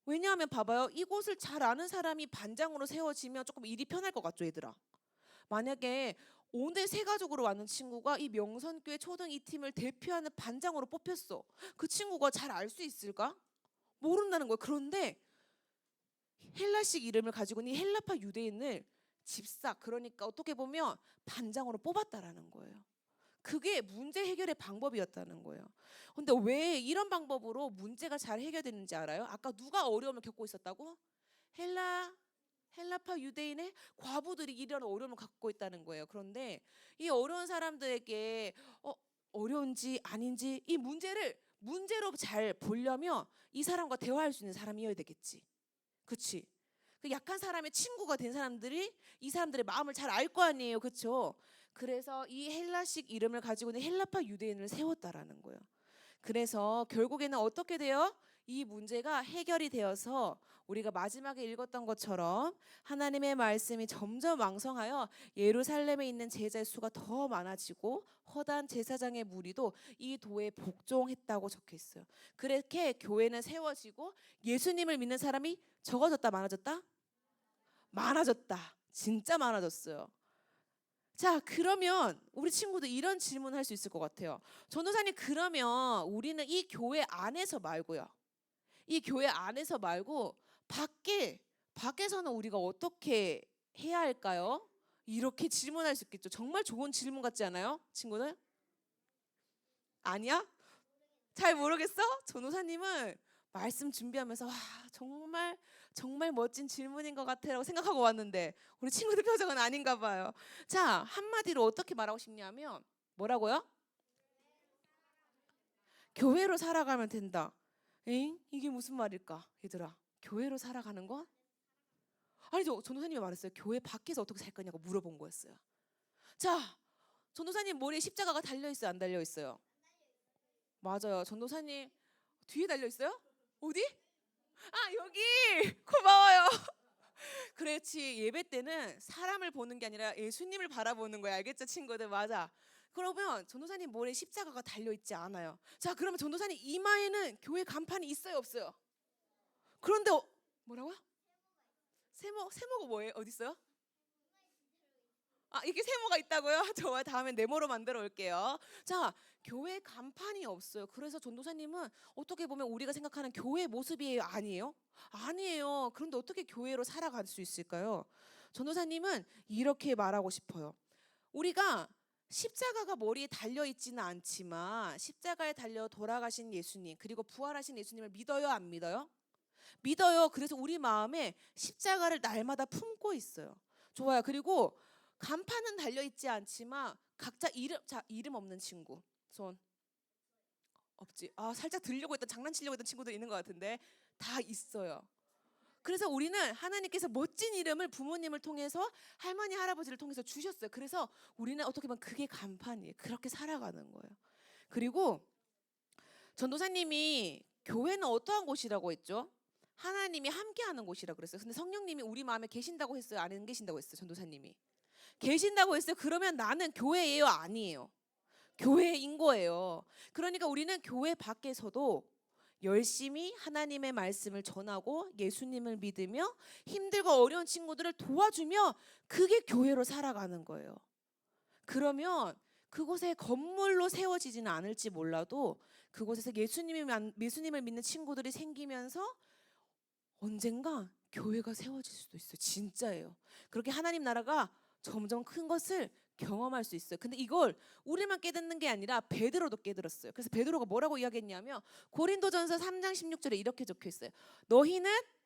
왜냐하면 봐봐요. 이곳을 잘 아는 사람이 반장으로 세워지면 조금 일이 편할 것 같죠, 얘들아. 만약에 오늘 세 가족으로 왔는 친구가 이 명선교회 초등 이 팀을 대표하는 반장으로 뽑혔어. 그 친구가 잘 알 수 있을까? 모른다는 거예요. 그런데 헬라식 이름을 가지고 있는 이 헬라파 유대인을 집사, 그러니까 어떻게 보면 반장으로 뽑았다라는 거예요. 그게 문제 해결의 방법이었다는 거예요. 근데 왜 이런 방법으로 문제가 잘 해결됐는지 알아요? 아까 누가 어려움을 겪고 있었다고? 헬라파 유대인의 과부들이 이런 어려움을 갖고 있다는 거예요. 그런데 이 어려운 사람들에게 어려운지 아닌지 이 문제로 잘 보려면 이 사람과 대화할 수 있는 사람이어야 되겠지. 그치? 그 약한 사람의 친구가 된 사람들이 이 사람들의 마음을 잘 알 거 아니에요. 그렇죠? 그래서 이 헬라식 이름을 가지고 있는 헬라파 유대인을 세웠다라는 거예요. 그래서 결국에는 어떻게 돼요? 이 문제가 해결이 되어서 우리가 마지막에 읽었던 것처럼 하나님의 말씀이 점점 왕성하여 예루살렘에 있는 제자의 수가 더 많아지고 허다한 제사장의 무리도 이 도에 복종했다고 적혀 있어요. 그렇게 교회는 세워지고 예수님을 믿는 사람이 적어졌다 많아졌다? 많아졌다. 진짜 많아졌어요. 자, 그러면 우리 친구들 이런 질문 할 수 있을 것 같아요. 전도사님, 그러면 우리는 이 교회 안에서 말고요. 이 교회 안에서 말고 밖에서는 우리가 어떻게 해야 할까요? 이렇게 질문할 수 있겠죠. 정말 좋은 질문 같지 않아요? 친구들? 아니야? 잘 모르겠어? 전도사님은 말씀 준비하면서 와, 정말 멋진 질문인 것 같아라고 생각하고 왔는데 우리 친구들 표정은 아닌가 봐요. 자, 한마디로 어떻게 말하고 싶냐면 뭐라고요? 교회로 살아가면 된다. 에잉? 이게 무슨 말일까? 얘들아, 교회로 살아가는 건? 아니죠. 전도사님이 말했어요. 교회 밖에서 어떻게 살 거냐고 물어본 거였어요. 자, 전도사님 머리에 십자가가 달려있어요? 안 달려있어요? 맞아요. 전도사님 뒤에 달려있어요? 어디? 아, 여기! 고마워요. 그렇지. 예배 때는 사람을 보는 게 아니라 예수님을 바라보는 거야. 알겠죠, 친구들? 맞아. 그러면 전도사님 머리에 십자가가 달려있지 않아요. 자, 그러면 전도사님 이마에는 교회 간판이 있어요, 없어요? 그런데 뭐라고요? 세모가 뭐예요? 어디 있어요? 아, 이게 세모가 있다고요? 좋아요. 다음에 네모로 만들어 올게요. 자, 교회 간판이 없어요. 그래서 전도사님은 어떻게 보면 우리가 생각하는 교회 모습이에요? 아니에요? 아니에요. 그런데 어떻게 교회로 살아갈 수 있을까요? 전도사님은 이렇게 말하고 싶어요. 우리가 십자가가 머리에 달려 있지는 않지만 십자가에 달려 돌아가신 예수님 그리고 부활하신 예수님을 믿어요, 안 믿어요? 믿어요. 그래서 우리 마음에 십자가를 날마다 품고 있어요. 좋아요. 그리고 간판은 달려 있지 않지만 각자 이름 없는 친구 손 없지. 아, 살짝 들려고 했던 장난치려고 했던 친구들 있는 것 같은데 다 있어요. 그래서 우리는 하나님께서 멋진 이름을 부모님을 통해서 할머니 할아버지를 통해서 주셨어요. 그래서 우리는 어떻게 보면 그게 간판이에요. 그렇게 살아가는 거예요. 그리고 전도사님이 교회는 어떠한 곳이라고 했죠? 하나님이 함께하는 곳이라고 그랬어요. 근데 성령님이 우리 마음에 계신다고 했어요? 안 계신다고 했어요? 전도사님이 계신다고 했어요. 그러면 나는 교회예요? 아니에요? 교회인 거예요. 그러니까 우리는 교회 밖에서도 열심히 하나님의 말씀을 전하고 예수님을 믿으며 힘들고 어려운 친구들을 도와주며 그게 교회로 살아가는 거예요. 그러면 그곳에 건물로 세워지지는 않을지 몰라도 그곳에서 예수님을 믿는 친구들이 생기면서 언젠가 교회가 세워질 수도 있어요. 진짜예요. 그렇게 하나님 나라가 점점 큰 것을 경험할 수 있어요. 근데 이걸 우리만 깨닫는 게 아니라 베드로도 깨달았어요. 그래서 베드로가 뭐라고 이야기했냐면 고린도전서 3장 16절에 이렇게 적혀 있어요.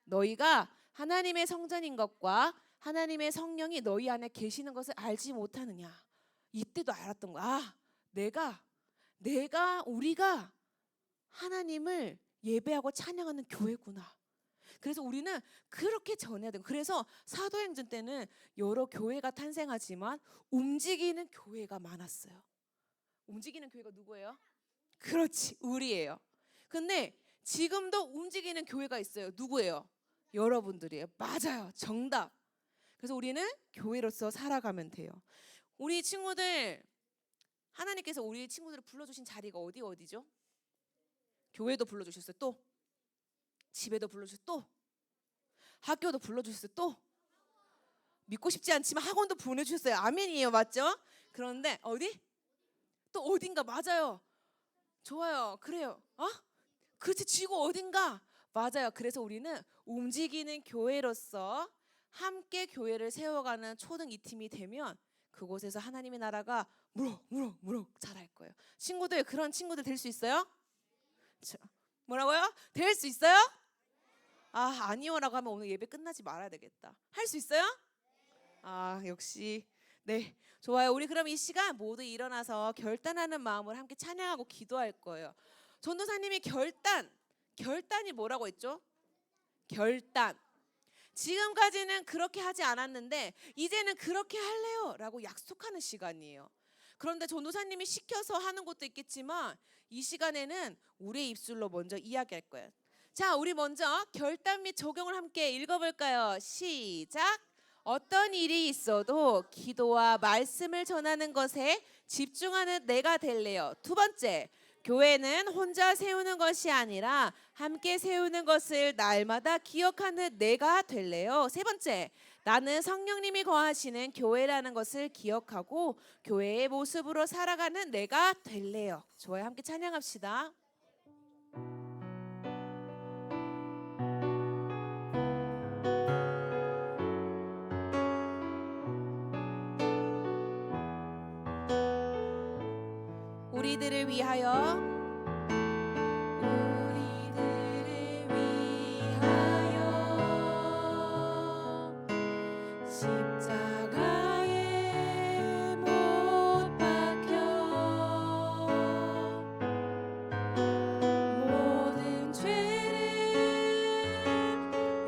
너희가 하나님의 성전인 것과 하나님의 성령이 너희 안에 계시는 것을 알지 못하느냐. 이때도 알았던 거야. 아, 우리가 하나님을 예배하고 찬양하는 교회구나. 그래서 우리는 그렇게 전해야 돼요. 그래서 사도행전 때는 여러 교회가 탄생하지만 움직이는 교회가 많았어요. 움직이는 교회가 누구예요? 그렇지, 우리예요. 근데 지금도 움직이는 교회가 있어요. 누구예요? 여러분들이에요. 맞아요. 정답. 그래서 우리는 교회로서 살아가면 돼요. 우리 친구들, 하나님께서 우리 친구들을 불러주신 자리가 어디죠? 교회도 불러주셨어요. 또 집에도 불러주셨어요. 또 학교도 불러주셨어요. 또 믿고 싶지 않지만 학원도 보내주셨어요. 아멘이에요. 맞죠? 그런데 어디? 또 어딘가. 맞아요. 좋아요. 그래요. 그렇지. 지구 어딘가. 맞아요. 그래서 우리는 움직이는 교회로서 함께 교회를 세워가는 초등 2팀이 되면 그곳에서 하나님의 나라가 무럭무럭 자랄 거예요. 친구들, 그런 친구들 될 수 있어요? 뭐라고요? 될 수 있어요? 아니요라고 하면 오늘 예배 끝나지 말아야 되겠다. 할 수 있어요? 역시. 네, 좋아요. 우리 그럼 이 시간 모두 일어나서 결단하는 마음으로 함께 찬양하고 기도할 거예요. 전도사님이 결단이 뭐라고 했죠? 결단. 지금까지는 그렇게 하지 않았는데 이제는 그렇게 할래요 라고 약속하는 시간이에요. 그런데 전도사님이 시켜서 하는 것도 있겠지만 이 시간에는 우리의 입술로 먼저 이야기할 거예요. 자, 우리 먼저 결단 및 적용을 함께 읽어볼까요? 시작. 어떤 일이 있어도 기도와 말씀을 전하는 것에 집중하는 내가 될래요. 두 번째, 교회는 혼자 세우는 것이 아니라 함께 세우는 것을 날마다 기억하는 내가 될래요. 세 번째, 나는 성령님이 거하시는 교회라는 것을 기억하고 교회의 모습으로 살아가는 내가 될래요. 좋아요. 함께 찬양합시다. 우리들을 위하여 십자가에 못 박혀 모든 죄를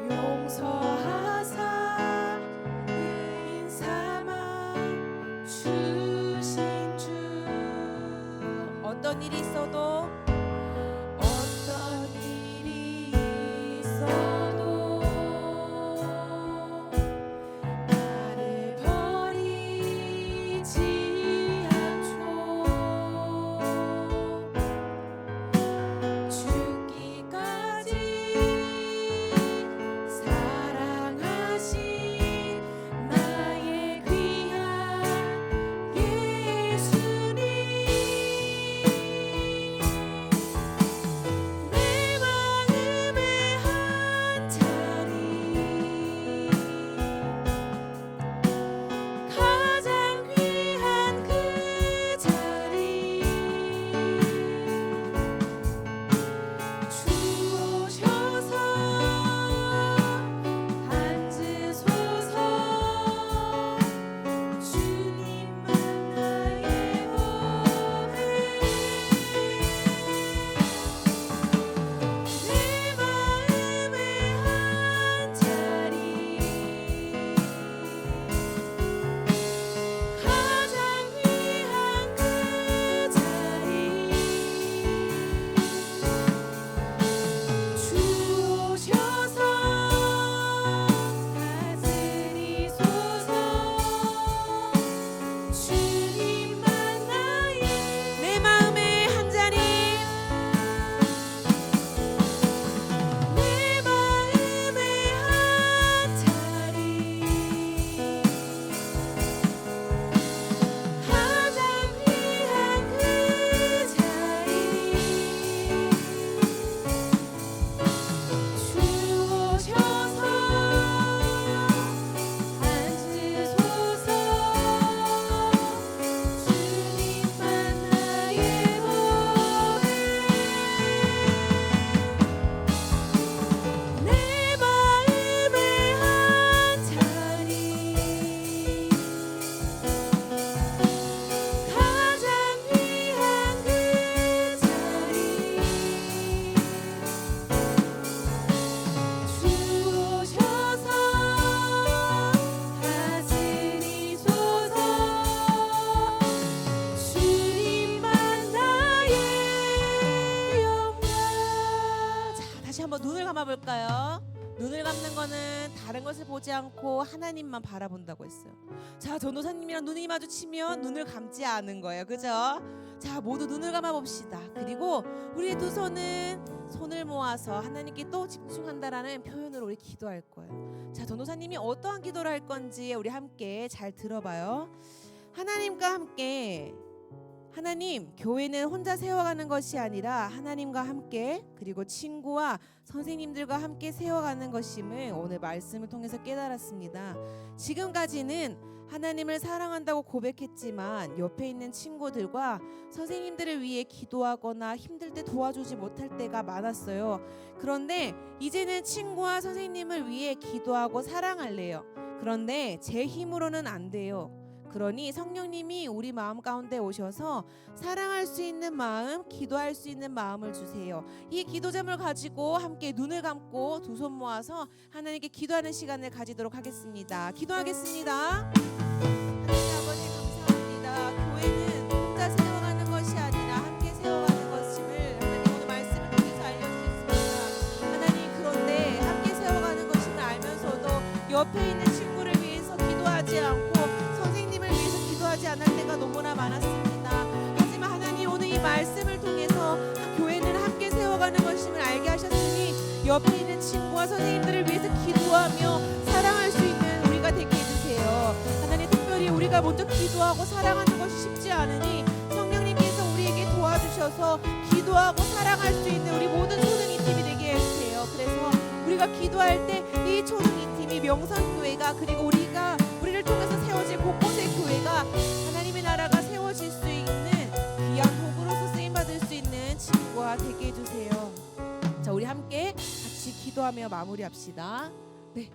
용서하사 의인 삼아 주신 주. 어떤 일이 있어도 나를 버리지 않고 죽기까지 사랑하신 나의 귀한 예수님. 내 마음의 한 자리 가장 귀한 그 자리 주 오셔서 앉으소서. 주님만 나의 보배. 내 마음의 한 자리 가장 귀한 그 자리 주 오셔서 다스리소서. 주님만 나의 내 마음의 한 자리 내 마음의 한 자리 가장 귀한 그 자리 주 오셔서 앉으소서. 주님만 나의 보배. 내 마음의 한 자리 가장 귀한 그 자리 주 오셔서 다스리소서. 주님만 나의 영광. 자, 다시 한번 눈을 감아볼까요? 눈을 감는 거는 다른 것을 보지 않고 하나님만 바라본다고 했어요. 자, 전도사님이랑 눈이 마주치면 눈을 감지 않은 거예요. 그죠? 자, 모두 눈을 감아 봅시다. 그리고 우리의 두 손을 모아서 하나님께 또 집중한다라는 표현으로 우리 기도할 거예요. 자, 전도사님이 어떠한 기도를 할 건지 우리 함께 잘 들어봐요. 하나님과 함께, 하나님, 교회는 혼자 세워가는 것이 아니라 하나님과 함께, 그리고 친구와 선생님들과 함께 세워가는 것임을 오늘 말씀을 통해서 깨달았습니다. 지금까지는 하나님을 사랑한다고 고백했지만 옆에 있는 친구들과 선생님들을 위해 기도하거나 힘들 때 도와주지 못할 때가 많았어요. 그런데 이제는 친구와 선생님을 위해 기도하고 사랑할래요. 그런데 제 힘으로는 안 돼요. 그러니 성령님이 우리 마음 가운데 오셔서 사랑할 수 있는 마음, 기도할 수 있는 마음을 주세요. 이 기도점을 가지고 함께 눈을 감고 두 손 모아서 하나님께 기도하는 시간을 가지도록 하겠습니다. 기도하겠습니다. 하나님 아버지 감사합니다. 교회는 혼자 세워가는 것이 아니라 함께 세워가는 것임을 하나님 오늘 말씀을 통해서 알려주셨습니다. 하나님, 그런데 함께 세워가는 것임을 알면서도 옆에 있는 친구를 위해서 기도하지 않고 선생님을 위해서 기도하지 않을 때가 너무나 많았습니다. 하지만 하나님, 오늘 이 말씀을 통해서 교회는 함께 세워가는 것임을 알게 하셨으니 옆에 있는 친구와 선생님들을 위해서 기도하며 사랑할 수 있는 우리가 되게 해주세요. 하나님, 특별히 우리가 먼저 기도하고 사랑하는 것이 쉽지 않으니 성령님께서 우리에게 도와주셔서 기도하고 사랑할 수 있는 우리 모든 초등이 팀이 되게 해주세요. 그래서 우리가 기도할 때 이 초등이 팀이 명성교회가, 그리고 우리를 통해서 세워질 곳곳의 교회가 하나님의 나라가 세워질 수 있는 귀한 도구로서 쓰임받을 수 있는 친구가 되게 해주세요. 자, 우리 함께 같이 기도하며 마무리합시다. 네,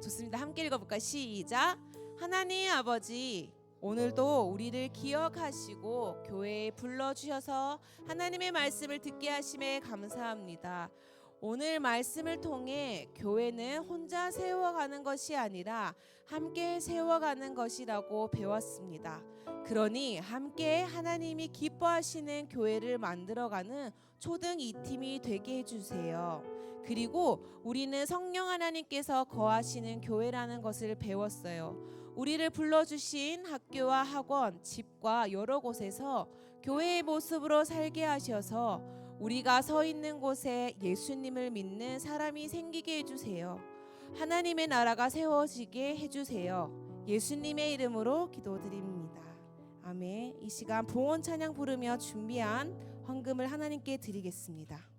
좋습니다. 함께 읽어볼까요? 시작. 하나님 아버지, 오늘도 우리를 기억하시고 교회에 불러주셔서 하나님의 말씀을 듣게 하심에 감사합니다. 오늘 말씀을 통해 교회는 혼자 세워가는 것이 아니라 함께 세워가는 것이라고 배웠습니다. 그러니 함께 하나님이 기뻐하시는 교회를 만들어가는 초등 2팀이 되게 해주세요. 그리고 우리는 성령 하나님께서 거하시는 교회라는 것을 배웠어요. 우리를 불러주신 학교와 학원, 집과 여러 곳에서 교회의 모습으로 살게 하셔서 우리가 서 있는 곳에 예수님을 믿는 사람이 생기게 해주세요. 하나님의 나라가 세워지게 해주세요. 예수님의 이름으로 기도드립니다. 아멘. 이 시간 봉헌 찬양 부르며 준비한 헌금을 하나님께 드리겠습니다.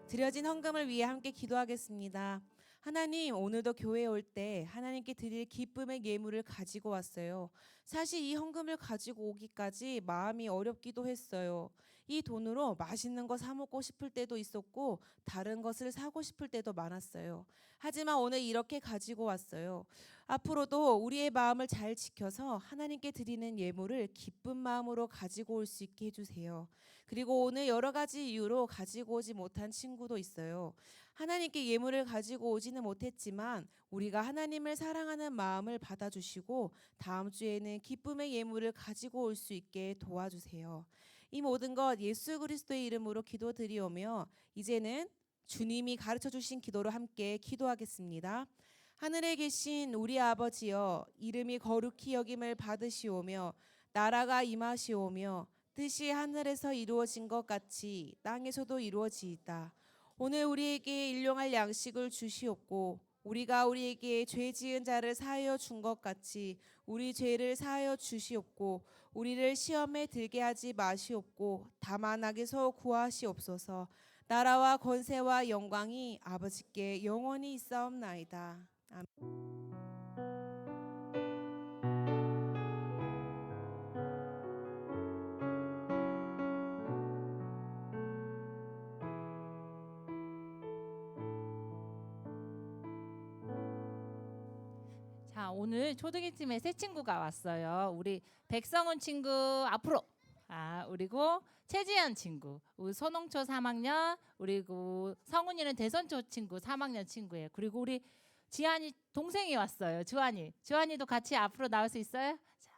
드려진 헌금을 위해 함께 기도하겠습니다. 하나님, 오늘도 교회에 올 때 하나님께 드릴 기쁨의 예물을 가지고 왔어요. 사실 이 헌금을 가지고 오기까지 마음이 어렵기도 했어요. 이 돈으로 맛있는 거 사 먹고 싶을 때도 있었고 다른 것을 사고 싶을 때도 많았어요. 하지만 오늘 이렇게 가지고 왔어요. 앞으로도 우리의 마음을 잘 지켜서 하나님께 드리는 예물을 기쁜 마음으로 가지고 올 수 있게 해주세요. 그리고 오늘 여러 가지 이유로 가지고 오지 못한 친구도 있어요. 하나님께 예물을 가지고 오지는 못했지만 우리가 하나님을 사랑하는 마음을 받아주시고 다음 주에는 기쁨의 예물을 가지고 올 수 있게 도와주세요. 이 모든 것 예수 그리스도의 이름으로 기도드리오며 이제는 주님이 가르쳐 주신 기도로 함께 기도하겠습니다. 하늘에 계신 우리 아버지여, 이름이 거룩히 여김을 받으시오며 나라가 임하시오며 뜻이 하늘에서 이루어진 것 같이 땅에서도 이루어지이다. 오늘 우리에게 일용할 양식을 주시옵고 우리가 우리에게 죄 지은 자를 사하여 준 것 같이 우리 죄를 사하여 주시옵고 우리를 시험에 들게 하지 마시옵고 다만 악에서 구하시옵소서. 나라와 권세와 영광이 아버지께 영원히 있사옵나이다. 자, 오늘 초등이 팀에 새 친구가 왔어요. 우리 백성훈 친구 앞으로. 그리고 최지연 친구, 우리 선홍초 3학년, 그리고 성훈이는 대선초 친구 3학년 친구예요. 그리고 우리 지한이 동생이 왔어요. 주한이도 같이 앞으로 나올 수 있어요? 자,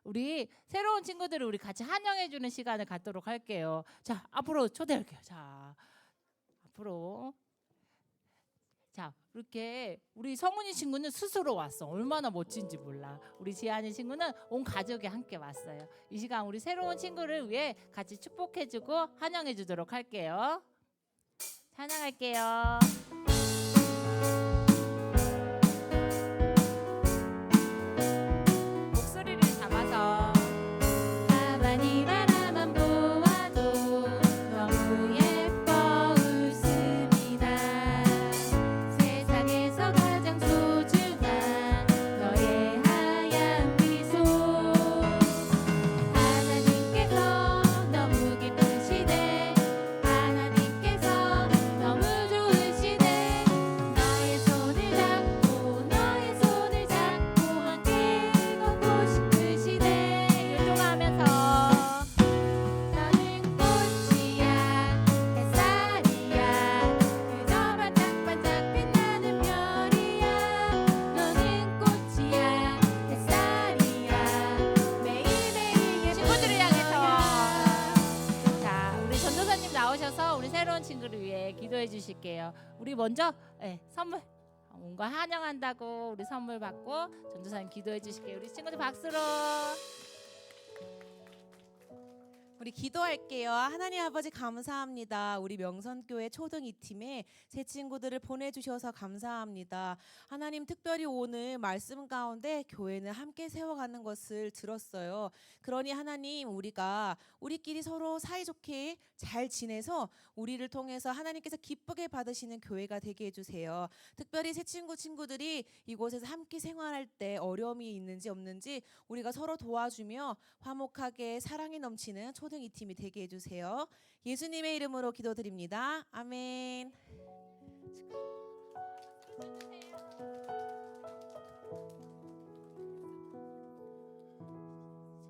우리 새로운 친구들을 우리 같이 환영해 주는 시간을 갖도록 할게요. 자, 앞으로 초대할게요. 자, 앞으로. 자, 이렇게 우리 성훈이 친구는 스스로 왔어. 얼마나 멋진지 몰라. 우리 지한이 친구는 온 가족이 함께 왔어요. 이 시간 우리 새로운 친구를 위해 같이 축복해주고 환영해주도록 할게요. 찬양할게요. 목소리를 잡아서 가만히 바라만 보아도 너무 예뻐 웃습니다. 세상에서 가장 소중한 너의 하얀 미소 하나님께서 너무 기쁘시네. 하나님께서 너무 좋으시네. 너의 손을 잡고 함께 걷고 싶으시네. 율동하면서 너는 꽃이야 햇살이야 그저 반짝반짝 빛나는 별이야. 너는 꽃이야 햇살이야 매일매일 친구들을 향해서. 자, 우리 전도사님 나오셔서 우리 새로운 친구를 위해 기도해 주실게요. 우리 먼저 선물 온 거 환영한다고 우리 선물 받고 전도사님 기도해 주실게요. 우리 친구들 박수로. 우리 기도할게요. 하나님 아버지 감사합니다. 우리 명선교회 초등 2팀에 새 친구들을 보내주셔서 감사합니다. 하나님 특별히 오늘 말씀 가운데 교회는 함께 세워가는 것을 들었어요. 그러니 하나님 우리가 우리끼리 서로 사이좋게 잘 지내서 우리를 통해서 하나님께서 기쁘게 받으시는 교회가 되게 해주세요. 특별히 새 친구들이 이곳에서 함께 생활할 때 어려움이 있는지 없는지 우리가 서로 도와주며 화목하게 사랑이 넘치는 초등 2팀이 되게 해주세요. 예수님의 이름으로 기도드립니다. 아멘.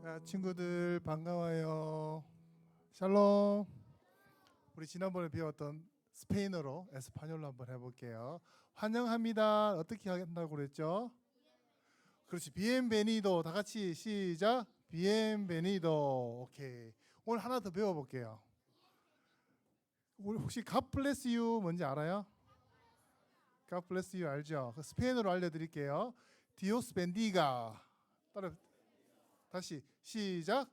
자, 친구들 반가워요. 샬롬. 우리 지난번에 배웠던 스페인어로 에스파뇰로 한번 해볼게요. 환영합니다. 어떻게 한다고 그랬죠? 그렇지. 비엔베니도. 다 같이 시작. 비엔베니도. 오케이. 오늘 하나 더 배워볼게요. 우리 혹시 God bless you 뭔지 알아요? God bless you 알죠? 그 스페인어로 알려드릴게요. 디오스 벤디가. 따라 다시 시작.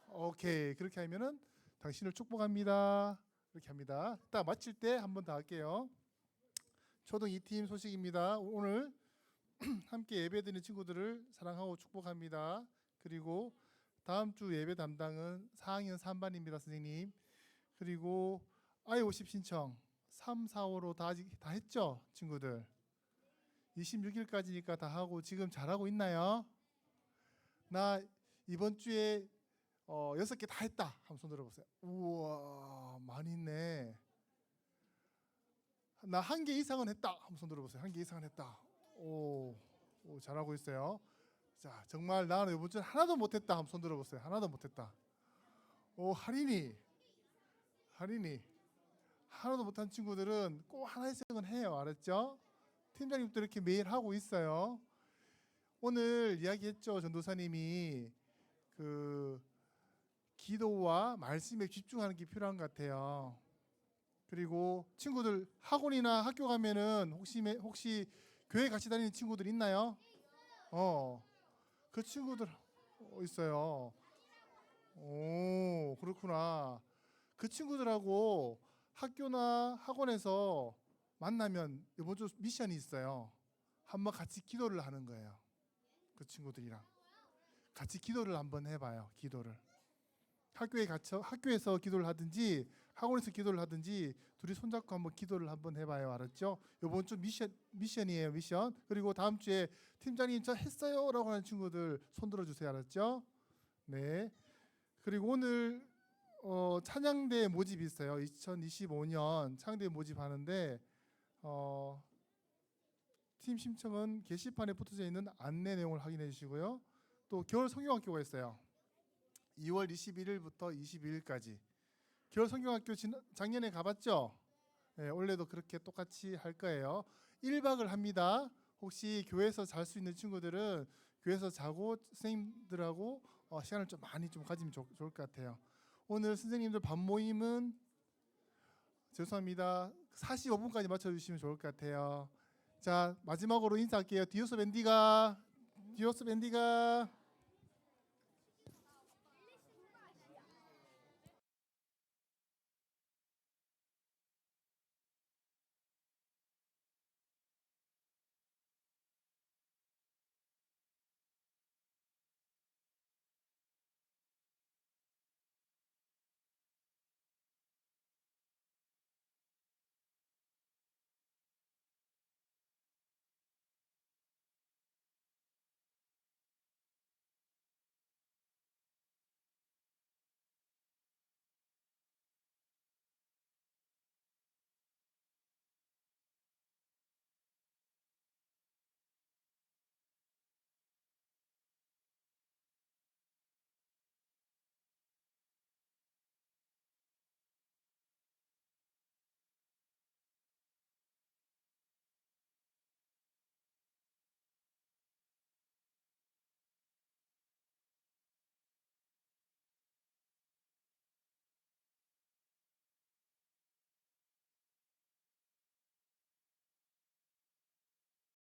오케이. 그렇게 하면은 당신을 축복합니다. 이렇게 합니다. 딱 마칠 때 한 번 더 할게요. 초등 2팀 소식입니다. 오늘 함께 예배드리는 친구들을 사랑하고 축복합니다. 그리고 다음 주 예배 담당은 4학년 3반입니다, 선생님. 그리고 아이 50 신청 3, 4, 5로 다 했죠, 친구들? 26일까지니까 다 하고 지금 잘하고 있나요? 나 이번 주에 6개 다 했다. 한번 손 들어보세요. 우와, 많이 있네. 나 1개 이상은 했다. 한번 손 들어보세요. 1개 이상은 했다. 오, 잘하고 있어요. 자, 정말 나는 이번 주에 하나도 못했다. 한번 손 들어보세요. 하나도 못했다. 오, 할인이 하나도 못한 친구들은 꼭 하나 이상은 해요. 알았죠? 팀장님도 이렇게 매일 하고 있어요. 오늘 이야기했죠. 전도사님이 그 기도와 말씀에 집중하는 게 필요한 것 같아요. 그리고 친구들 학원이나 학교 가면은 혹시 교회 같이 다니는 친구들 있나요? 그 친구들 있어요. 오, 그렇구나. 그 친구들하고 학교나 학원에서 만나면 이번 주 미션이 있어요. 한번 같이 기도를 하는 거예요. 그 친구들이랑 같이 기도를 한번 해봐요. 기도를 학교에서 기도를 하든지 학원에서 기도를 하든지 둘이 손잡고 한번 기도를 한번 해봐요. 알았죠? 이번 주 미션이에요. 미션. 그리고 다음 주에 팀장님 저 했어요라고 하는 친구들 손 들어주세요. 알았죠? 네. 그리고 오늘 찬양대 모집이 있어요. 2025년 찬양대 모집하는데 팀 신청은 게시판에 붙어져 있는 안내 내용을 확인해 주시고요. 또 겨울 성경학교가 있어요. 2월 21일부터 22일까지. 겨울 성경학교 작년에 가봤죠? 네, 올해도 그렇게 똑같이 할 거예요. 1박을 합니다. 혹시 교회에서 잘 수 있는 친구들은 교회에서 자고 선생님들하고 시간을 좀 많이 좀 가지면 좋을 것 같아요. 오늘 선생님들 반 모임은 죄송합니다. 45분까지 맞춰주시면 좋을 것 같아요. 자, 마지막으로 인사할게요. 디오스 밴디가